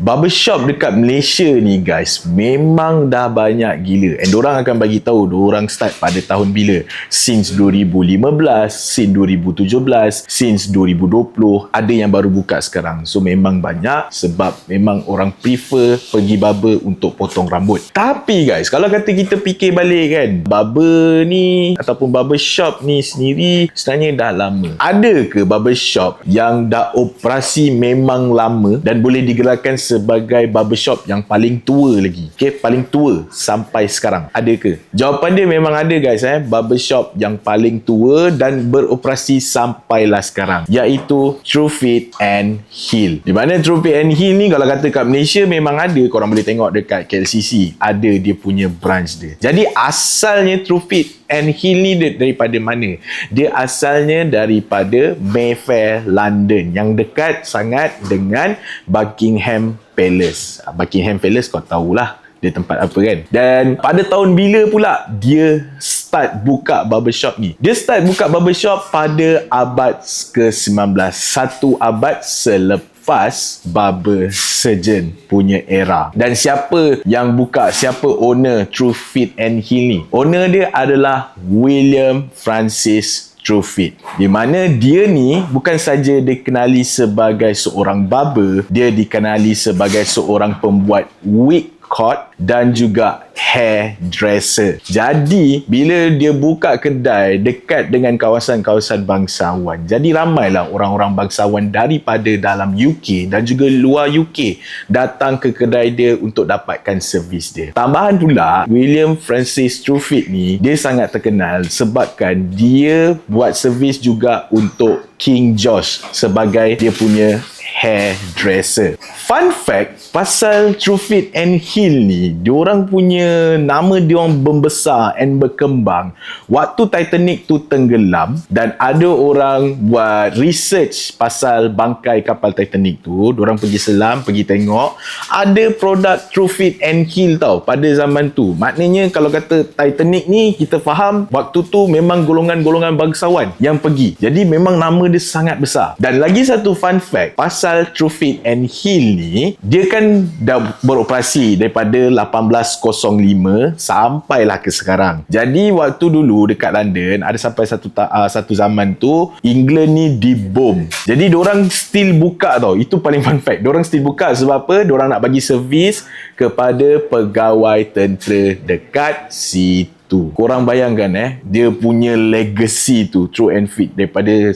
Barbershop dekat Malaysia ni guys memang dah banyak gila. And dorang akan bagi tahu dorang start pada tahun bila. Since 2015, since 2017, since 2020, ada yang baru buka sekarang. So memang banyak sebab memang orang prefer pergi barber untuk potong rambut. Tapi guys, kalau kata kita fikir balik kan, barber ni ataupun barbershop ni sendiri sebenarnya dah lama. Ada ke barbershop yang dah operasi memang lama dan boleh digelarkan sebagai barbershop yang paling tua lagi? Okay, paling tua sampai sekarang. Ada ke? Jawapan dia memang ada guys. Barbershop yang paling tua dan beroperasi sampailah sekarang, iaitu Truefitt and Hill. Di mana Truefitt and Hill ni kalau kata kat Malaysia memang ada. Korang boleh tengok dekat KLCC. Ada dia punya branch dia. Jadi asalnya Truefitt and Hill ni daripada mana? Dia asalnya daripada Mayfair, London, yang dekat sangat dengan Buckingham Palace. Buckingham Palace kau tahulah dia tempat apa kan. Dan pada tahun bila pula dia start buka barbershop ni? Dia start buka barbershop pada abad ke-19, satu abad selepas barber surgeon punya era. Dan siapa yang buka, siapa owner Truefitt and Hill ni? Owner dia adalah William Francis Truefitt. Di mana dia ni bukan saja dikenali sebagai seorang barber, dia dikenali sebagai seorang pembuat wig cut dan juga hairdresser. Jadi bila dia buka kedai dekat dengan kawasan-kawasan bangsawan, jadi ramailah orang-orang bangsawan daripada dalam UK dan juga luar UK datang ke kedai dia untuk dapatkan servis dia. Tambahan pula, William Francis Truefitt ni dia sangat terkenal sebabkan dia buat servis juga untuk King George sebagai dia punya hairdresser. Fun fact pasal Truefitt and Hill ni, diorang punya nama diorang membesar and berkembang waktu Titanic tu tenggelam. Dan ada orang buat research pasal bangkai kapal Titanic tu, diorang pergi selam, pergi tengok, ada produk Truefitt and Hill tau pada zaman tu. Maknanya kalau kata Titanic ni, kita faham waktu tu memang golongan-golongan bangsawan yang pergi. Jadi memang nama dia sangat besar. Dan lagi satu fun fact pasal Truefitt and Hill ni, dia kan dah beroperasi daripada 1805 sampailah ke sekarang. Jadi waktu dulu dekat London ada sampai satu zaman tu England ni dibom. Jadi diorang still buka tau. Itu paling fun fact. Diorang still buka sebab apa? Diorang nak bagi servis kepada pegawai tentera dekat situ. Korang bayangkan dia punya legacy tu, True and Fit, daripada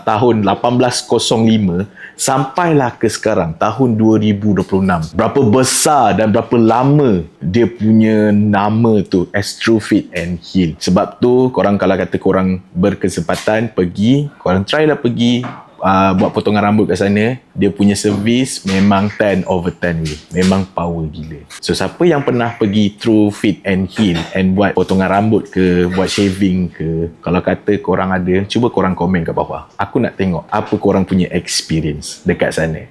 tahun 1805 sampailah ke sekarang tahun 2026. Berapa besar dan berapa lama dia punya nama tu as Truefitt and Hill. Sebab tu korang kalau kata korang berkesempatan pergi, korang try lah pergi buat potongan rambut kat sana. Dia punya servis memang 10 over 10 weh. Memang power gila. So siapa yang pernah pergi Truefitt and Hill and buat potongan rambut ke, buat shaving ke, kalau kata korang ada, cuba korang komen kat bawah. Aku nak tengok apa korang punya experience dekat sana.